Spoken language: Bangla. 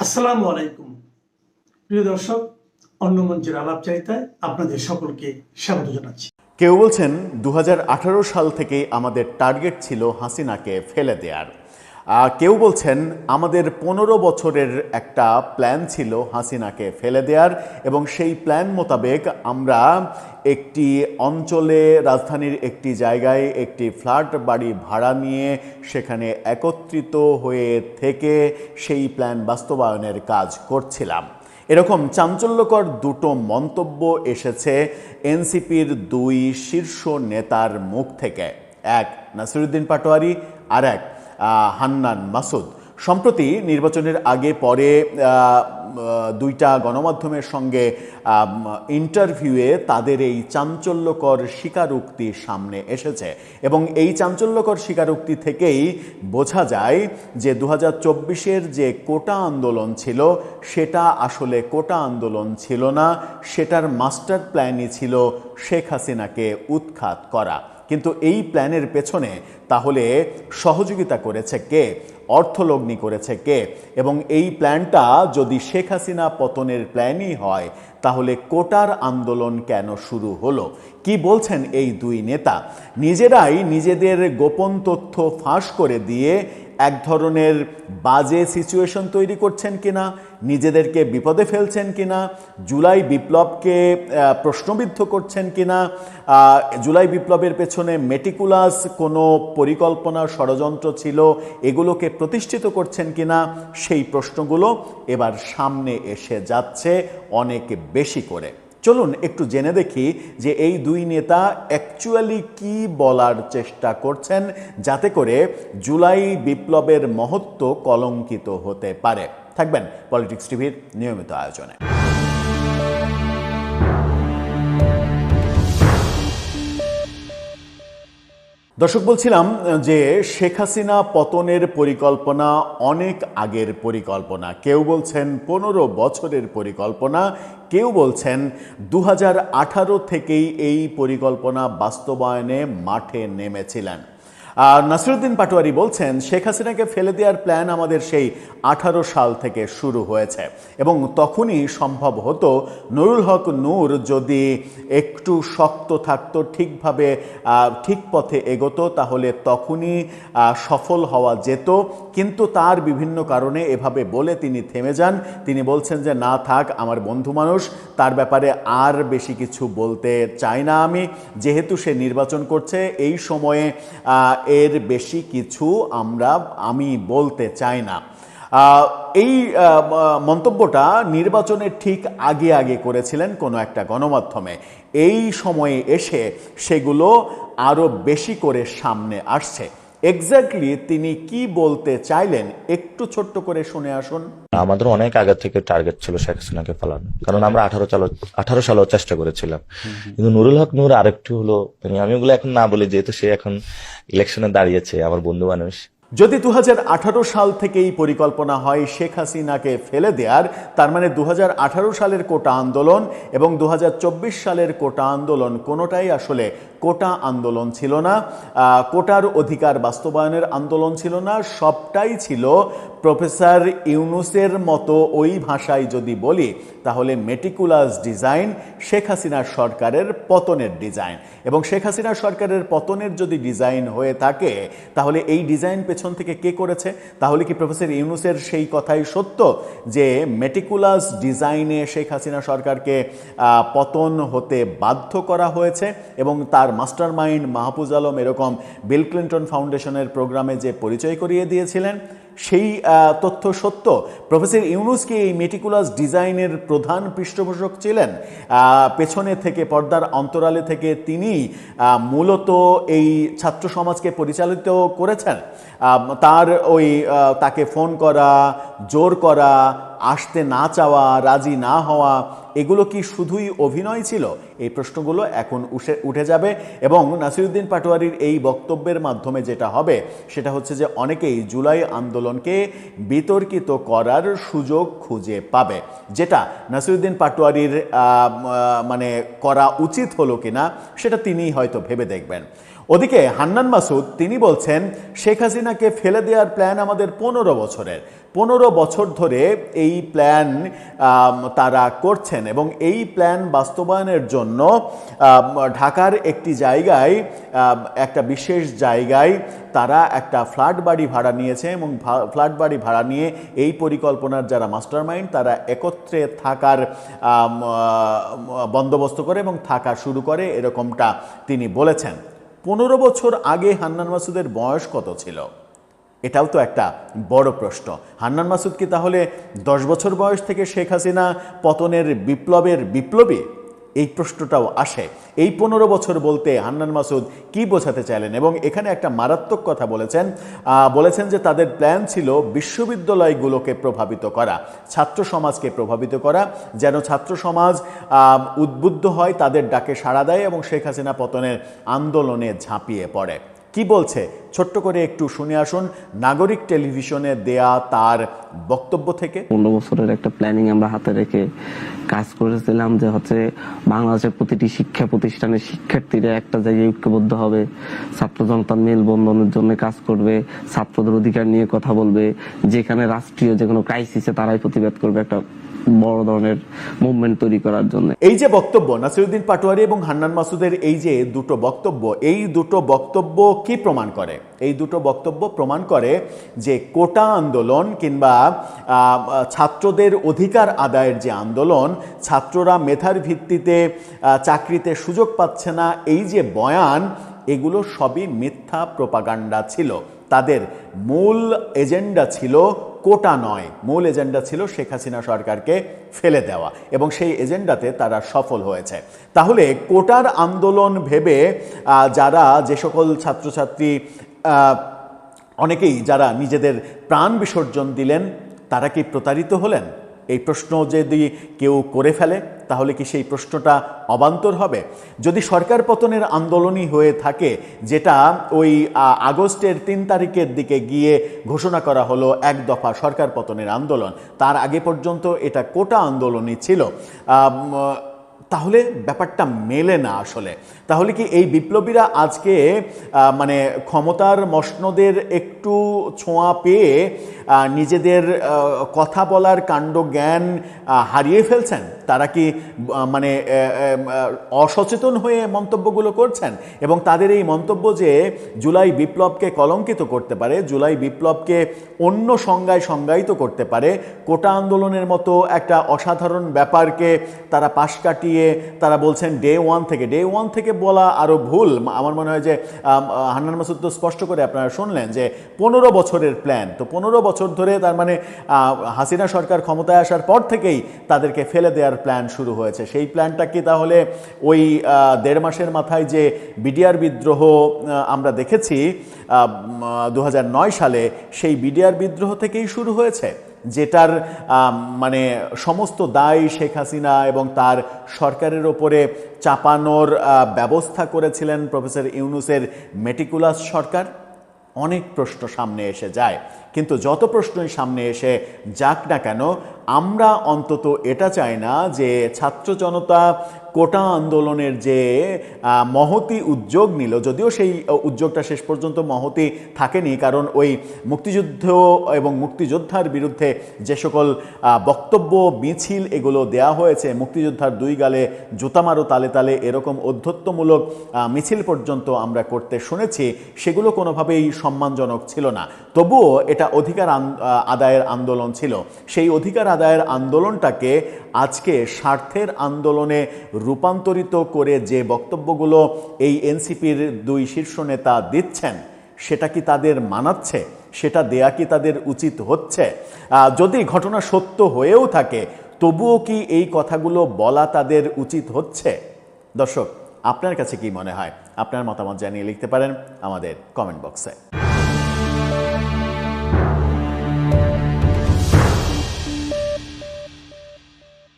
আসসালামু আলাইকুম প্রিয় দর্শক, অন্য মঞ্চের আলাপচারিতায় আপনাদের সকলকে স্বাগত জানাচ্ছি। কেউ বলছেন 2018 সাল থেকেই আমাদের টার্গেট ছিল হাসিনাকে ফেলে দেওয়ার। কেউ বলছেন আমাদের 15 বছরের একটা প্ল্যান ছিল হাসিনাকে ফেলে দেওয়ার, এবং সেই প্ল্যান মোতাবেক আমরা একটি অঞ্চলে, রাজধানীর একটি জায়গায় একটি ফ্ল্যাট বাড়ি ভাড়া নিয়ে সেখানে একত্রিত হয়ে থেকে সেই প্ল্যান বাস্তবায়নের কাজ করছিলাম। এরকম চাঞ্চল্যকর দুটো মন্তব্য এসেছে এনসিপির দুই শীর্ষ নেতার মুখ থেকে, এক নাসিরুদ্দিন পাটোয়ারি আর এক হান্নান মাসুদ। সম্প্রতি নির্বাচনের আগে পরে দুইটা গণমাধ্যমের সঙ্গে ইন্টারভিউয়ে তাদের এই চাঞ্চল্যকর স্বীকারোক্তি সামনে এসেছে, এবং এই চাঞ্চল্যকর স্বীকারোক্তি থেকেই বোঝা যায় যে 2024-এর যে কোটা আন্দোলন ছিল সেটা আসলে কোটা আন্দোলন ছিল না, সেটার মাস্টার প্ল্যানই ছিল শেখ হাসিনাকে উৎখাত করা। কিন্তু এই প্ল্যানের পেছনে তাহলে সহযোগিতা করেছে কে, অর্থলগ্নি করেছে কে? এবং এই প্ল্যানটা যদি শেখ হাসিনা পতনের প্ল্যানই হয় তাহলে কোটার আন্দোলন কেন শুরু হলো? কি বলছেন এই দুই নেতা? নিজেরাই নিজেদের গোপন তথ্য ফাঁস করে দিয়ে এক ধরনের বাজে সিচুয়েশন তৈরি করছেন কিনা, নিজেদেরকে বিপদে ফেলছেন কিনা, জুলাই বিপ্লবকে প্রশ্নবিদ্ধ করছেন কিনা, জুলাই বিপ্লবের পেছনে মেটিকুলাস কোনো পরিকল্পনা, ষড়যন্ত্র ছিল, এগুলোকে প্রতিষ্ঠিত করছেন কিনা, সেই প্রশ্নগুলো এবার সামনে এসে যাচ্ছে অনেক বেশি করে। চলুন একটু জেনে দেখি যে এই দুই নেতা অ্যাকচুয়ালি কি বলার চেষ্টা করছেন যাতে করে জুলাই বিপ্লবের মহত্ব কলঙ্কিত হতে পারে। থাকবেন পলিটিক্স টিভির নিয়মিত আয়োজনে। দর্শক, বলছিলাম যে শেখ হাসিনা পতনের পরিকল্পনা অনেক আগের পরিকল্পনা। কেউ বলছেন 15 বছরের পরিকল্পনা, কেউ বলছেন 2018 থেকেই এই পরিকল্পনা বাস্তবায়নে মাঠে নেমেছিলেন। নাসিরুদ্দিন পাটোয়ারি বলছেন শেখ হাসিনাকে ফেলে দেওয়ার প্ল্যান আমাদের সেই 18 সাল থেকে শুরু হয়েছে, এবং তখনই সম্ভব হতো নুরুল হক নূর যদি একটু শক্ত থাকতো, ঠিকভাবে ঠিক পথে এগোতো, তাহলে তখনই সফল হওয়া যেত। কিন্তু তার বিভিন্ন কারণে এভাবে বলে তিনি থেমে যান। তিনি বলছেন যে না থাক, আমার বন্ধু মানুষ, তার ব্যাপারে আর বেশি কিছু বলতে চাই না আমি, যেহেতু সে নির্বাচন করছে এই সময়ে এর বেশি কিছু আমি বলতে চাই না। এই মন্তব্যটা নির্বাচনের ঠিক আগে আগে করেছিলেন কোনো একটা গণমাধ্যমে। এই সময়ে এসে সেগুলো আরো বেশি করে সামনে আসছে। এক্স্যাক্টলি তিনি কি বলতে চাইলেন একটু ছোট্ট করে শুনে আসুন। আমাদের অনেক আগে থেকে টার্গেট ছিল শেখ হাসিনাকে ফেলানো, কারণ আমরা 18 সালেও চেষ্টা করেছিলাম। কিন্তু নুরুল হক নূর আরেকটু হলো, আমি ওগুলো এখন না বলি, যেহেতু সে এখন ইলেকশনে দাঁড়িয়েছে, আমার বন্ধু মানুষ। যদি 2018 সাল থেকেই পরিকল্পনা হয় শেখ হাসিনাকে ফেলে দেওয়ার, তার মানে 2018 সালের কোটা আন্দোলন এবং 2024 সালের কোটা আন্দোলন কোনোটাই আসলে কোটা আন্দোলন ছিল না, কোটার অধিকার বাস্তবায়নের আন্দোলন ছিল না। সবটাই ছিল প্রফেসর ইউনূসের মতো, ওই ভাষায় যদি বলি তাহলে মেটিকুলাস ডিজাইন, শেখ হাসিনার সরকারের পতনের ডিজাইন। এবং শেখ হাসিনার সরকারের পতনের যদি ডিজাইন হয়ে থাকে তাহলে এই ডিজাইন পেছন থেকে কে করেছে? তাহলে কি প্রফেসর ইউনূসের সেই কথাই সত্য যে মেটিকুলাস ডিজাইনে শেখ হাসিনা সরকারকে পতন হতে বাধ্য করা হয়েছে, এবং তার মাস্টার মাইন্ড মাহফুজ আলম এরকম বিল ক্লিন্টন ফাউন্ডেশনের প্রোগ্রামে যে পরিচয় করিয়ে দিয়েছিলেন সেই তথ্য সত্য? প্রফেসর ইউনূস কি এই মেটিকুলাস ডিজাইনের প্রধান পৃষ্ঠপোষক ছিলেন? পেছনে থেকে, পর্দার অন্তরালে থেকে তিনি মূলত এই ছাত্র সমাজকে পরিচালিত করেছেন? তাকে ফোন করা, জোর করা, আসতে না চাওয়া, রাজি না হওয়া, এগুলো কি শুধুই অভিনয় ছিল? এই প্রশ্নগুলো এখন উঠে যাবে, এবং নাসিরুদ্দিন পাটোয়ারির এই বক্তব্যের মাধ্যমে যেটা হবে সেটা হচ্ছে যে অনেকেই জুলাই আন্দোলনকে বিতর্কিত করার সুযোগ খুঁজে পাবে, যেটা নাসিরুদ্দিন পাটোয়ারির করা উচিত হলো কিনা সেটা তিনিই হয়তো ভেবে দেখবেন। ওদিকে হান্নান মাসুদ তিনি বলছেন শেখ হাসিনাকে ফেলে দেওয়ার প্ল্যান আমাদের 15 বছরের, 15 বছর ধরে এই প্ল্যান তারা করছেন এবং এই প্ল্যান বাস্তবায়নের জন্য ঢাকার একটি জায়গায়, একটা বিশেষ জায়গায় তারা একটা ফ্ল্যাট বাড়ি ভাড়া নিয়েছে এবং ফ্ল্যাট বাড়ি ভাড়া নিয়ে এই পরিকল্পনার যারা মাস্টারমাইন্ড তারা একত্রে থাকার বন্দোবস্ত করে এবং থাকা শুরু করে, এরকমটা তিনি বলেছেন। 15 বছর আগে হান্নান মাসুদের বয়স কত ছিল? এটাও তো একটা বড় প্রশ্ন। হান্নান মাসুদ কি তাহলে 10 বছর বয়স থেকে শেখ হাসিনা পতনের বিপ্লবী? এই প্রশ্নটাও আসে। এই 15 বছর বলতে হান্নান মাসুদ কি বোঝাতে চাইলেন? এবং এখানে একটা মারাত্মক কথা বলেছেন যে তাদের প্ল্যান ছিল বিশ্ববিদ্যালয়গুলোকে প্রভাবিত করা, ছাত্র সমাজকে প্রভাবিত করা, যেন ছাত্র সমাজ উদ্বুদ্ধ হয়, তাদের ডাকে সাড়া দেয় এবং শেখ হাসিনা পতনের আন্দোলনে ঝাঁপিয়ে পড়ে। কি বলছে ছোট্ট করে একটু শুনে আসুন নাগরিক টেলিভিশনে দেয়া তার বক্তব্য থেকে। 15 বছরের একটা প্ল্যানিং আমরা হাতে রেখে কাজ করেছিলাম যে বাংলাদেশের প্রতিটি শিক্ষা প্রতিষ্ঠানের শিক্ষার্থীরা একটা জায়গায় ঐক্যবদ্ধ হবে, ছাত্র জনতার মেলবন্ধনের জন্য কাজ করবে, ছাত্রদের অধিকার নিয়ে কথা বলবে, যেখানে রাষ্ট্রীয় যে কোনো ক্রাইসিসে তারাই প্রতিবাদ করবে, একটা বড় ধরনের মুভমেন্ট তৈরি করার জন্য। এই যে বক্তব্য নাসিরউদ্দিন পাটোয়ারী এবং হান্নান মাসুদের, এই যে দুটো বক্তব্য, এই দুটো বক্তব্য কি প্রমাণ করে? এই দুটো বক্তব্য প্রমাণ করে যে কোটা আন্দোলন কিংবা ছাত্রদের অধিকার আদায়ের যে আন্দোলন, ছাত্ররা মেধার ভিত্তিতে চাকরিতে সুযোগ পাচ্ছে না, এই যে বয়ান, এগুলো সবই মিথ্যা প্রোপাগান্ডা ছিল। তাদের মূল এজেন্ডা ছিল কোটা নয়, মূল এজেন্ডা ছিল শেখ হাসিনা সরকারকে ফেলে দেওয়া এবং সেই এজেন্ডাতে তারা সফল হয়েছে। তাহলে কোটার আন্দোলন ভেবে যে সকল ছাত্রছাত্রী অনেকেই যারা নিজেদের প্রাণ বিসর্জন দিলেন, তারা কি প্রতারিত হলেন? এই প্রশ্ন যদি কেউ করে ফেলে তাহলে কি সেই প্রশ্নটা অবান্তর হবে? যদি সরকার পতনের আন্দোলনই হয়ে থাকে, যেটা ওই আগস্টের 3 তারিখের দিকে গিয়ে ঘোষণা করা হলো এক দফা সরকার পতনের আন্দোলন, তার আগে পর্যন্ত এটা কোটা আন্দোলনই ছিল, তাহলে ব্যাপারটা মেলে না আসলে। তাহলে কি এই বিপ্লবীরা আজকে মানে ক্ষমতার মসনদের একটু ছোঁয়া পেয়ে নিজেদের কথা বলার কাণ্ড জ্ঞান হারিয়ে ফেলছেন? তারা কি মানে অসচেতন হয়ে মন্তব্যগুলো করছেন? এবং তাদের এই মন্তব্য যে জুলাই বিপ্লবকে কলঙ্কিত করতে পারে, জুলাই বিপ্লবকে অন্য সংজ্ঞায় সংজ্ঞায়িত করতে পারে, কোটা আন্দোলনের মতো একটা অসাধারণ ব্যাপারকে তারা পাশ কাটিয়ে তারা বলছেন ডে ওয়ান থেকে বলা আরও ভুল। আমার মনে হয় যে হান্নান মাসুদ তো স্পষ্ট করে আপনারা শুনলেন যে 15 বছরের প্ল্যান, তো 15 বছর ধরে তার মানে হাসিনা সরকার ক্ষমতায় আসার পর থেকেই তাদেরকে ফেলে দেওয়ার প্ল্যান শুরু হয়েছে। সেই প্ল্যানটা কি তাহলে ওই 1.5 মাসের মাথায় যে বিডিআর বিদ্রোহ আমরা দেখেছি 2009 সালে, সেই বিডিআর বিদ্রোহ থেকেই শুরু হয়েছে, যেটার মানে সমস্ত দায় শেখ হাসিনা এবং তার সরকারের ওপরে চাপানোর ব্যবস্থা করেছিলেন প্রফেসর ইউনূসের মেটিকুলাস সরকার? অনেক প্রশ্ন সামনে এসে যায়, কিন্তু যত প্রশ্নই সামনে এসে যাক না কেন, আমরা অন্তত এটা চাই না যে ছাত্র জনতা কোটা আন্দোলনের যে মহতি উদ্যোগ নিল, যদিও সেই উদ্যোগটা শেষ পর্যন্ত মহতি থাকেনি, কারণ ওই মুক্তিযুদ্ধ এবং মুক্তিযোদ্ধার বিরুদ্ধে যে সকল বক্তব্য মিছিল এগুলো দেয়া হয়েছে, মুক্তিযোদ্ধার 2 গালে জুতা মারো তালে তালে এরকম অধ্যত্বমূলক মিছিল পর্যন্ত আমরা করতে শুনেছি, সেগুলো কোনোভাবেই সম্মানজনক ছিল না। তবুও এটা অধিকার আদায়ের আন্দোলন ছিল। সেই অধিকার আদায়ের আন্দোলনটাকে আজকে স্বার্থের আন্দোলনে রূপান্তরিত করে যে বক্তব্যগুলো এই এনসিপির 2 শীর্ষ নেতা দিচ্ছেন, সেটা কি তাদের মানাচ্ছে? সেটা দেয়া কি তাদের উচিত হচ্ছে? যদি ঘটনা সত্য হয়েও থাকে, তবুও কি এই কথাগুলো বলা তাদের উচিত হচ্ছে? দর্শক, আপনার কাছে কি মনে হয়? আপনার মতামত জানিয়ে লিখতে পারেন আমাদের কমেন্ট বক্সে।